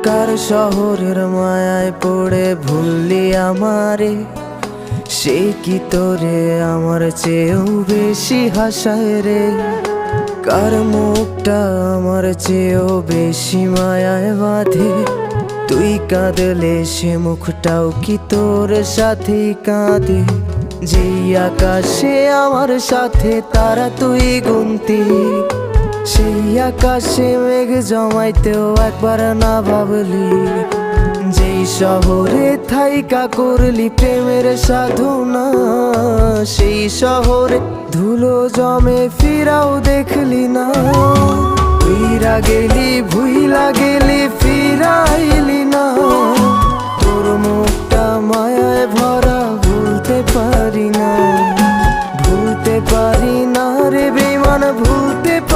কার শহরের মায়ায় পড়ে ভুললি আমারে, সে কি তোরে আমার চেয়েও বেশি হাসায় রে। কার মুখটা আমার চেয়েও বেশি মায়ায় বাঁধে, তুই কাঁদলে সে মুখটাও কি তোর সাথেই কাঁদে। যেই আকাশে আমার সাথে তারা তুই গুনতি, সেই আকাশে মেঘ জমাইতেও একবার না ভাবলি। যেই শহরে থাইকা করলি প্রেমের সাধনা, সেই শহরে ধুলো জমে ফিরাও দেখলি না।